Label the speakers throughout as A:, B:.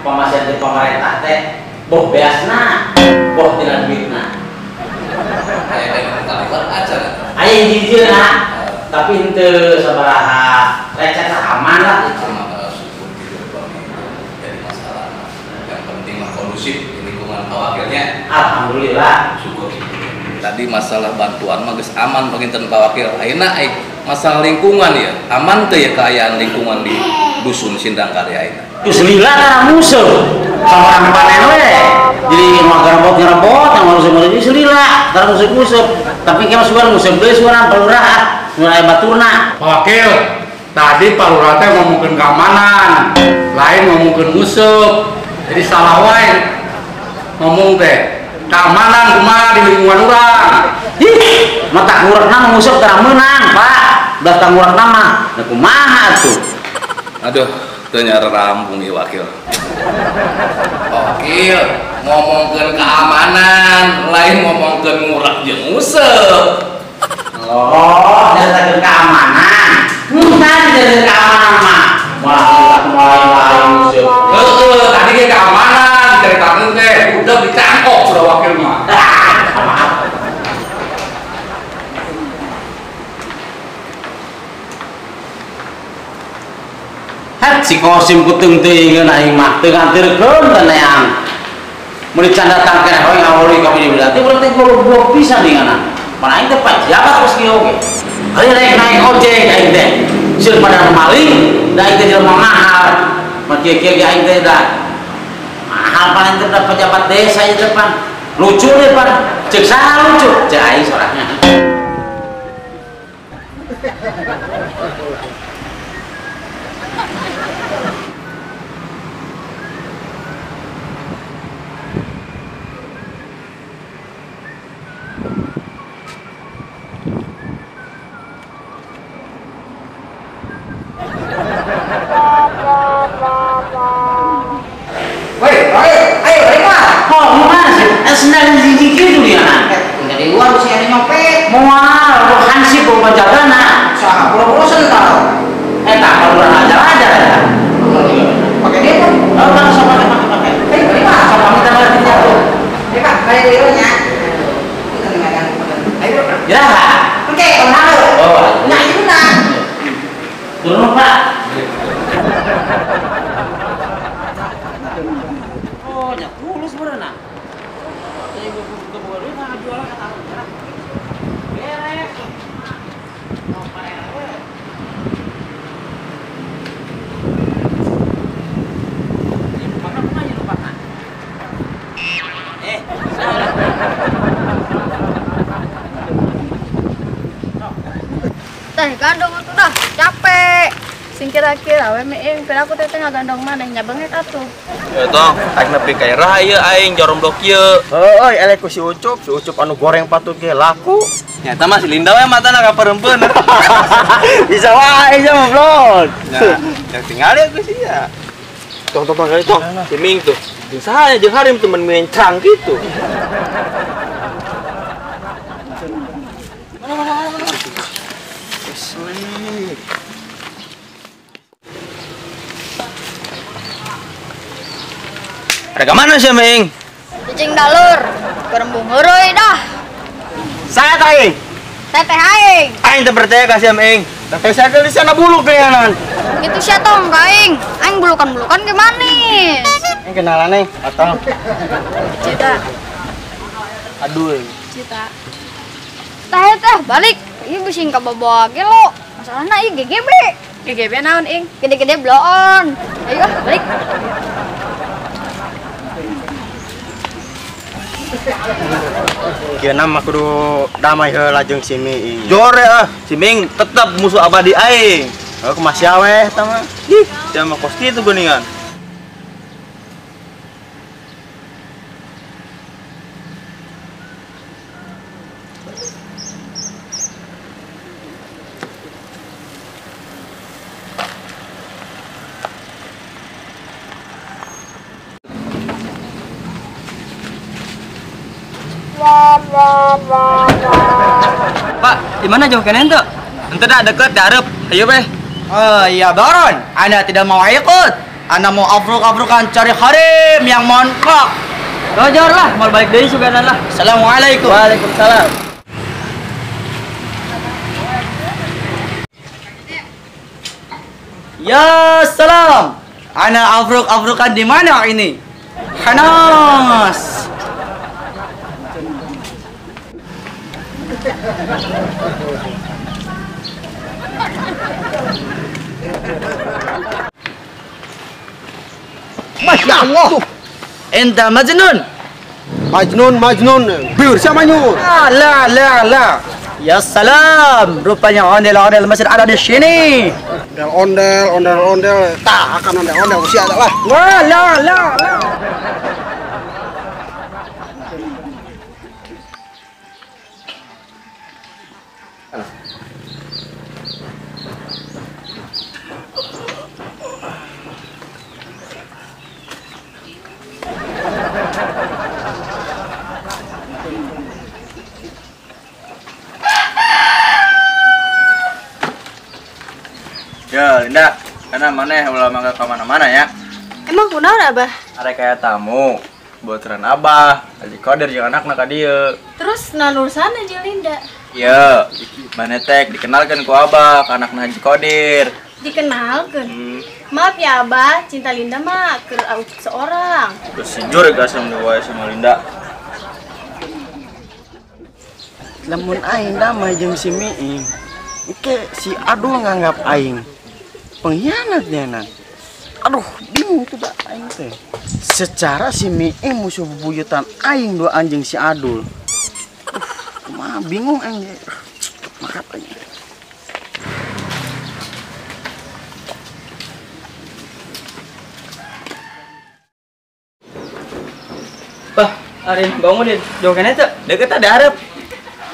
A: pemasian di pemerintah teh boh beasna, boh tidak duitna. Ayo jijirna, tapi ente sabaraha lecet aman lah.
B: Jadi masalah yang penting mah kondusif lingkungan wakilnya.
A: Alhamdulillah.
B: Syukur. Tadi masalah bantuan mah geus aman panginten Pak Wakil. Ayeuna masalah lingkungan ya, aman teu ya keayaan lingkungan di dusun Sindang Karya ayeuna.
A: Selila karena musuh sama orang panen we. Jadi ngerebot yang harus di selila karena musuh. Tapi kita suara musuh beli suara pelurahan, suara baturna.
C: Pak Wakil, tadi Pak Lurah teh ngomongin keamanan, lain ngomongin musuh. Jadi salah wae ngomong teh keamanan kumaha di lingkungan urang.
A: Ih, mata ngurekna musuh tara meunang, Pak. Belas tangurekna mah, da kumaha atuh.
B: Aduh, ternyata rampung ya Wakil. Wakil ngomongin keamanan, lain ngomongin ngurak jeung musuh.
A: Oh, dari keamanan. Bukan dari keamanan mah. Malah mulai musuh.
C: Tadi ke keamanan, diceritakeun teh udah dicangkok sudah Wakil mah.
A: Si Kosim kutung teuing aing mah teu ngantirkeun teh neang. Mun dicandatang keneh we ngawuri ka di berarti berarti goblok pisan dingana. Pan aing teh pajabat geus kieu ge. Ari naik ojek aing teh. Sieun pada maling, da aing teh jelema mahal. Mah kieu-kieu ge aing teh da. Mahal pan teh da pejabat desa ieu teh pan. Lucu deh pan. Ceuk saha lucu? Ceuk aing sorangan. Senang jijik gitu dia nak.
D: Dari luar sih ada nyopet.
A: Mual, lo hansip lo penjagana.
D: Soal pulau sental.
A: Tak perlu ajar-ajar ya.
D: Pakai dia tuh.
A: Oh, kan sopan pakai.
D: Beri pak.
A: Sopan kita berarti jatuh.
D: Beri pak. Beri dulu nya. Ayo.
A: Ya.
D: Oke, kalau
A: Oh.
D: nah itu nah.
A: Turun Pak. Oh, nya tulus berenang.
E: Teh gandong aku dah capek. Sing kira-kira we meeng aku teh tengah gandong maneh nyabengek atuh.
F: Ya tong, aing nepi ka era ieu aing jorom blok ieu.
G: Heuh, elek ku si Ucup anu goreng patut ge laku.
F: Nyata mah si Linda we matana ka perempeun.
G: Bisa wae aja mah, Blon.
F: Nah, yang tinggal ya geus ieu.
G: Tong kali tong. Si Ming tuh. Jeung saha jeung Harim temen mencang gitu.
F: Ada kemana sih Ming?
E: Cicing dalur, kerembung heureuy dah.
G: Saya aing.
E: Teteh aing.
G: Aing teh percaya ka si Ming. Tapi saya di sana buluk keueunan.
E: Gitu sia tong ka aing. Aing bulukan-bulukan ge manis.
G: Aing kenalan nih, atau
E: Cita,
G: aduh.
E: cita. Teh balik. Ieu bising ka bawa ge lo. Masalahna ieu GGB. GGB naon ing? Gede-gede bloon. Ayo balik.
G: Kieu mah kudu damai heula jeung si Ming.
F: Jore ah, si Ming tetap musuh abadi aing.
G: Heuh kumaha sia we eta mah.
F: Ih, dia mah kos kitu geuningan.
H: Pak, di mana jauh kenen tuh?
F: Ente dah deket, dah arep. Ayo beh.
H: Oh iya Baron, Anda tidak mau ikut? Ana mau abruk-abrukan cari harim yang montok. Wajar lah, mau balik deui suganan lah. Assalamualaikum. Waalaikumsalam. Ya salam. Ana abruk-abrukan di mana ini? Hanas. Masya Allah. Enta Majnun.
I: Majnun. Bir siapa Majnun?
H: La. Ya salam. Rupanya ondel-ondel masih ada di sini.
I: Ondel. Tak akan ondel usia ada lah.
H: Wah, la.
G: Ya, Linda, karena mana ulah mangga kemana-mana ya.
J: Emang kunaon Abah?
G: Ada kayak tamu, bocoran Abah, Haji Kodir jeung anakna ka dieu.
J: Terus naon urusanna jeung Linda?
G: Iya, mana tek dikenalkan ku Abah ka anakna Haji Kodir.
J: Dikenalkeun. Maaf ya Abah, cinta Linda mah keur seorang.
G: Terus sijur gasem deui sama Linda.
H: Lamun aing damai jeung si Miing, oke si Adul nganggap aing pengkhianat dia. Aduh, bingung tuh dah aing teh. Secara si Miing musuh bebuyutan aing dua anjing si Adul. Kumaha bingung aing. Makat aing.
K: Bah, Arin bangun deh. Jauh kan itu?
H: Deket ada Arab.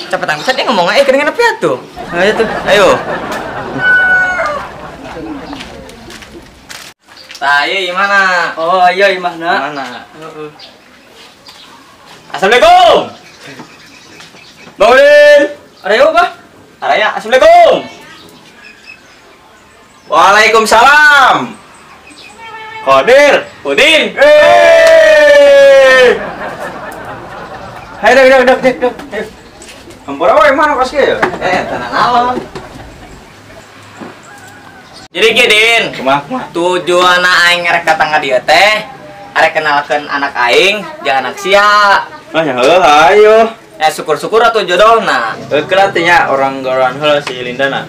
H: Cepetan bisa dia ngomong aja keringan apa tuh?
K: Ayo tuh.
H: Ayo. Tayo gimana?
K: Oh iya gimana?
H: Mana? Assalamualaikum. Bangunin.
K: Ayo Bah.
H: Araya, assalamualaikum. Waalaikumsalam. Kodir, Udin.
K: Ayo dek.
H: Hampura wae mana kos kieu? Tanah naon. Jadi Gidin, kumaha? Tujuan aing rek datang ka dieu teh, arek kenalkeun anak aing jeung anak sia.
G: Ah, ya ayo.
H: Syukur-syukur atuh jodohna.
G: Kelatinya orang goran heula si Linda na.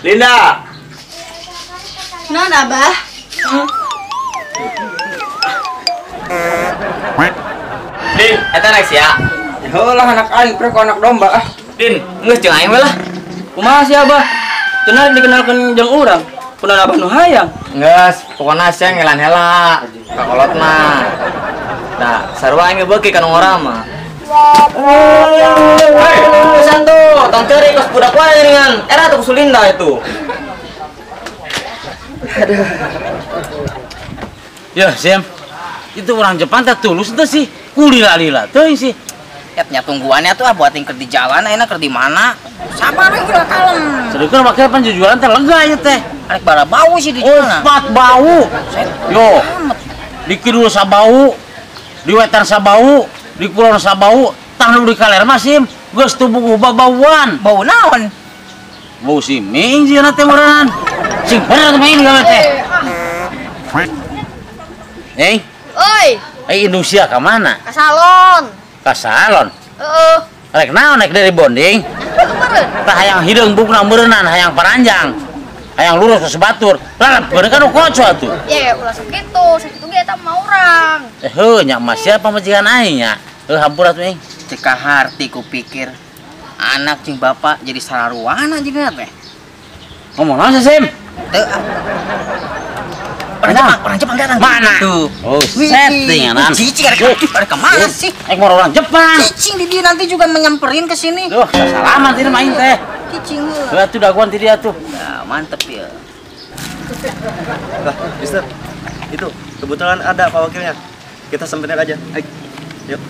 G: Linda.
J: Naon Abah?
H: Din, eta anak sia.
K: Heulah anak aing prek anak domba ah.
H: Din, geus jeung aing we lah.
K: Kumaha sih Abah? Cenah dikenalkeun jeung urang. Kunaon Abah nu hayang?
H: Geus, pokona sia ngelan heula. Kakolotna. Nah, sarua aing beuki ka nu urang mah. Hei, pesan tuh, tong ceri kos budak wae dengan era tuh Sulinda itu.
A: Ya, Sim. Itu orang Jepang tak tulus tuh sih. Kulila-lila tuh sih.
H: Etnya tungguannya tuh buat yang di jalan, enak di mana? Sabar yang udah kalem.
A: Sedekah pakai penjualan teh lega ya teh.
H: Arek bara bau sih di jalan.
A: Opat bau. Yo. Di kidul sabau, di wetan sabau, di kulon sabau, tangnu di kaler mah Sim. Geus tubuh babauan.
H: Bau naon?
A: Bau siming sih teh meureun. Sing bener main gawe teh.
E: Oi,
A: Indonesia ke mana?
E: ke salon.
A: Ke salon.
E: Heeh.
A: Rek naon naik dari bonding?
E: Kemarin.
A: Tah hayang hideung bukna meureunnan, hayang paranjang. Hayang lurus ke sebatur. Lalap bener kan koco atuh.
E: Ya, ulah sakitu ge eta mah urang.
A: Heuh, nya mah siapa majikan aing nya? Heuh hampura tuh aing.
H: Cekah harti kupikir anak jeung bapak jadi sararuana jeung teh.
A: Ngomong naon sih, Sim?
H: Teu. Orang Jepang datang.
A: Mana?
H: Tuh.
A: Oh, settingan.
H: Cicing ada kemana sih?
A: Mau orang Jepang.
H: Cicing di dia nanti juga menyamperin ke sini.
A: Duh, salaman tadi main teh.
H: Cicing lu.
A: Lihat tuh daguan tadi dia tuh.
H: Ya, mantep ya.
G: Lah, Mister. Itu kebetulan ada Pak Wakilnya. Kita samperin aja. Ayo. Yuk.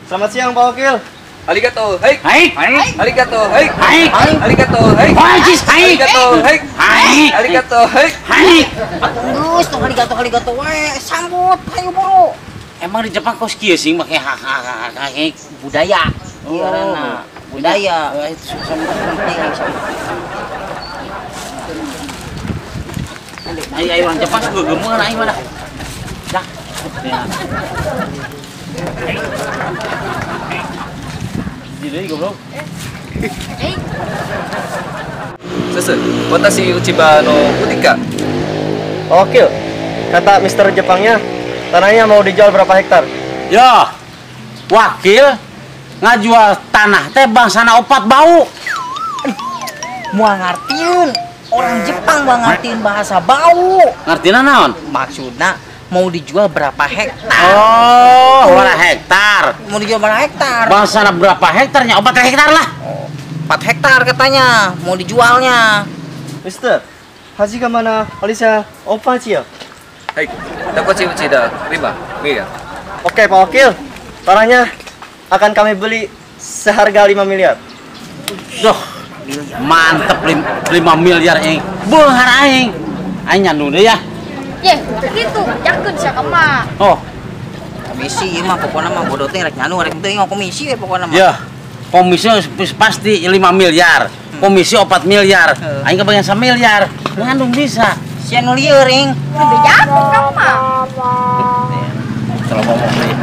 G: Selamat siang Pak Wakil.
B: Arigato, hai.
A: Hai.
B: Arigato, hai.
A: Hai.
B: Arigato, hai.
A: Wajis, hai.
B: Arigato, hai.
A: Hai.
B: Arigato, hai.
A: Hai.
H: Terus tuh arigato we sambut ayo buru.
A: Emang di Jepang kos kieu sih make
H: Budaya.
A: Oh.
H: Karena budaya.
A: Itu penting. Ayo orang Jepang juga gemeun aing mah. Dah. Di deui goblok.
B: Sese, watashi Uchiba no Utika.
G: Oke, kata Mister Jepangnya, tanahnya mau dijual berapa hektar?
A: Ya, wakil ngajual tanah teh bangsana opat bau.
H: Mau ngartiin orang Jepang mau ngartiin bahasa bau.
A: Ngartina naon?
H: Maksudnya mau dijual berapa hektar?
A: Oh, berapa hektar?
H: Mau dijual berapa hektar?
A: Bangsana berapa hektarnya? 4 hektar lah.
H: 4 hektar katanya mau dijualnya.
G: Mister, haji ke mana? Alisa, opa ya?
B: Hai, Takochi Uchida, terima. Iya.
G: Oke Pak Wakil, tanahnya akan kami beli seharga 5 miliar.
A: Duh, mantep 5 miliar aing. Beunghar aing. Aing nyandu deui ya.
E: Ye, gitu, yakin sia kemah.
A: Oh,
H: Komisi mah pokoknya mah bodoh teh rek nyanu rek teh komisi we pokoknya mah.
A: ya. Komisi pasti 5 miliar. Komisi 4 miliar. Aing kebagian 1 miliar. Ngandung bisa.
H: Sia nu lieur ring.
E: Lebih yakin kamu mah.
A: Kalau ngomong deh.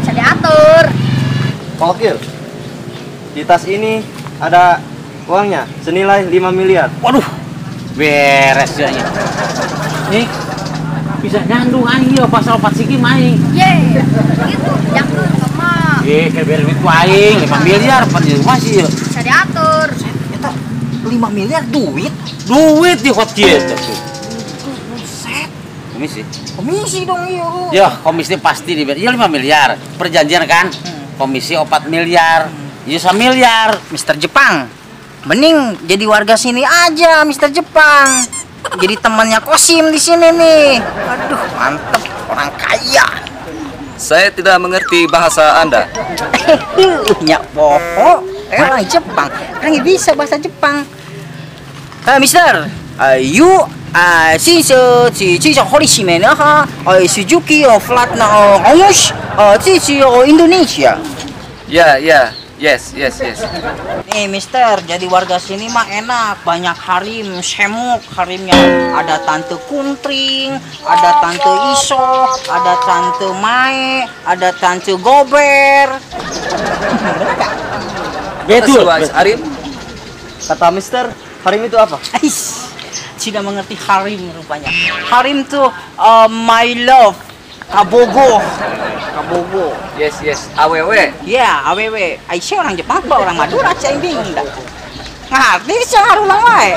E: Bisa diatur.
G: Pak Wakil, di tas ini ada uangnya senilai 5 miliar.
A: Waduh, beres ya. Nih, bisa nyandung aing ya pasal 4 siki aing.
E: Ye, gitu, yakin kemah.
A: Kayak beres duit ku aing 5 miliar pan di rumah sih ya.
E: Bisa diatur.
H: Eta 5 miliar duit.
A: Duit di hot kieu tuh. Komisi.
H: Komisi dong iya.
A: Ya, komisi pasti dibayar. Ya 5 miliar. Perjanjian kan? Komisi 4 miliar. Ya 1 miliar.
H: Mister Jepang. Mending jadi warga sini aja, Mister Jepang. Jadi temannya Kosim di sini nih. Aduh, mantep, orang kaya.
B: Saya tidak mengerti bahasa Anda.
H: Nyak bohong. Orang Jepang, orang bisa bahasa Jepang. Mister, you since Horishime Suzuki flat na Omush, this Indonesia.
B: Ya, ya. Yes.
H: Nih Mister, jadi warga sini mah enak, banyak harim, semuk, harimnya ada Tante Kuntring, ada Tante Iso, ada Tante Mae, ada Tante Gober.
A: Betul.
B: Harim.
G: Kata Mister, harim itu apa?
H: Ais, tidak mengerti harim rupanya. Harim tuh my love, kabogo.
B: Yes. AWW.
H: Ya, AWW. Aisyah orang Jepang apa orang Madura? Saya bingung dah. Ngerti sih harulang wae.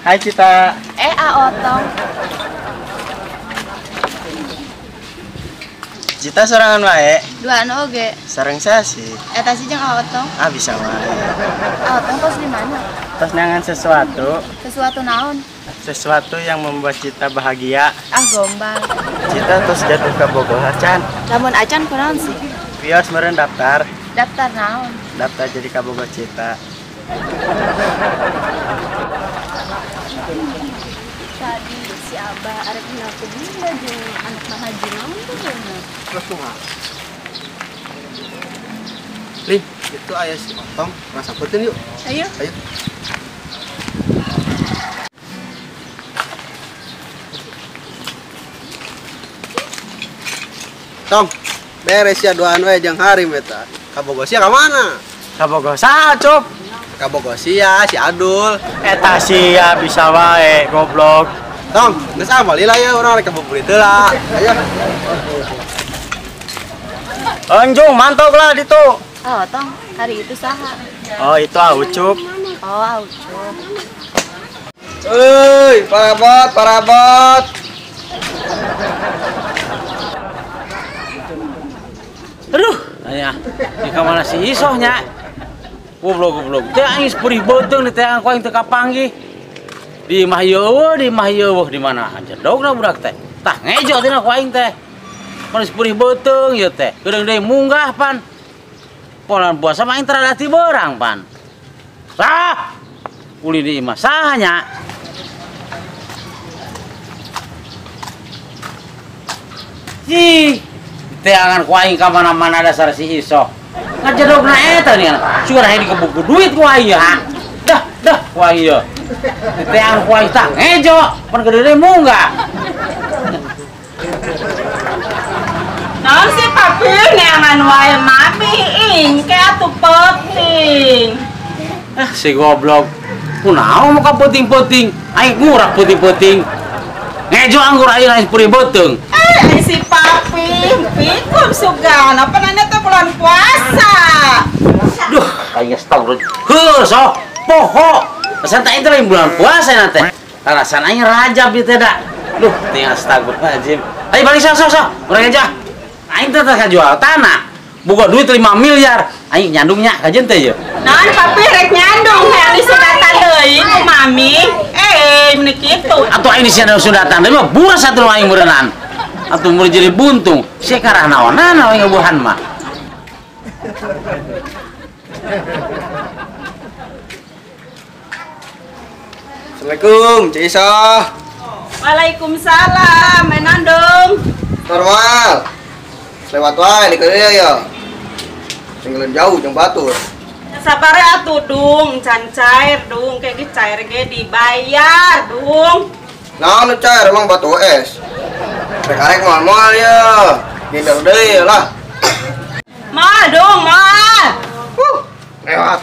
G: Hai Cita.
J: Otong.
G: Cita sorangan wae.
J: Duaan oge.
G: Sareng saya sih.
J: Eta sih jeung Otong.
G: Ah bisa wae.
J: Otong tos di mana?
G: Terus nangan sesuatu,
J: Sesuatu naon?
G: sesuatu yang membuat Cita bahagia.
J: Ah gombal.
G: Cita terus jatuh ke Bogor Acan.
J: Lamun acan kunaon sih?
G: Vios meureun daftar,
J: Daftar naon?
G: daftar jadi ka Bogor Cita.
J: Tadi si Abah arek kenal ke Bunda jeung anak Mahaji naon tuh bener.
I: Terus kumaha? Lih, itu ayah si Otong, rasa penting yuk.
J: Ayo.
I: Tong, beres ya doan we jeung harim eta. Ka Bogor sia ka mana?
G: Ka Bogor sacup.
I: Ka Bogor sia si Adul.
G: Eta sia bisa wae goblok.
I: Tong, geus amal lila ya urang rek ka Bogor teh lah. Ayo.
G: Anjung mantap lah ditu.
J: Otong, hari itu saha?
G: Oh itu Aucup.
J: Oh, Aucup.
I: Euy, parabot.
A: Aduh, aya. Di kamana si Isohnya? Goblok. Teh aing seperih beuteung teh angko aing teu kapanggih. Di mah yeueuh di mana aja dogna budak teh. Tah ngejo tina ku aing teh. Mun sepurih beuteung ieu teh. Gedeung deui munggah pan. Polan puasa mah aing terada ti beurang pan. Sah. Uli di imah sahanya. Ih, teh angan ku aing ka mana-mana dasar si Iso. Ngajedogna eta nih. Suara ini kebuku duit ku aing ya. Dah ku aing ieu. Teh angan ku aing tah ngejo, pan gede munggah.
D: Naon sih papi neangan wae mami ing ke atuh penting.
A: Si goblok. Kunaon mau ka penting-penting? Aing ngurak penting-penting. Ngejo anggur ayeuna sepuri beuteung.
D: Si papi, pikum sugan, apa nanya teh bulan puasa.
A: Duh, aing astagfirullah. Heuh, sok poho. Pesan teh teh bulan puasa na teh. Alasan aing rajab ieu teh da. Duh, teh astagfirullahalazim. Ayo balik sok. Urang aja. Aing teh jual tanah. Boga duit 5 miliar. Aing nyandungnya kajen teh ieu.
D: Naon papi rek nyandung hayang disudatan deui ku mami. Meni kitu.
A: Atuh aing disudatan deui mah buras atuh aing meureunana. Atuh mulai jadi buntung. Sekarang naon-naon aing ngabuhan mah.
G: Assalamualaikum, Cik Isa.
D: Waalaikumsalam, menandung.
G: Normal. Lewat wae di kieu ya. Tinggalin jauh jeung batur.
D: Sabare atuh dung, can cair dung, kayak gitu cair ge dibayar dung.
G: Naon cair emang batu es. Rek-arek moal-moal ya. Ginder deui lah.
D: Mal dung, mal.
G: Lewat.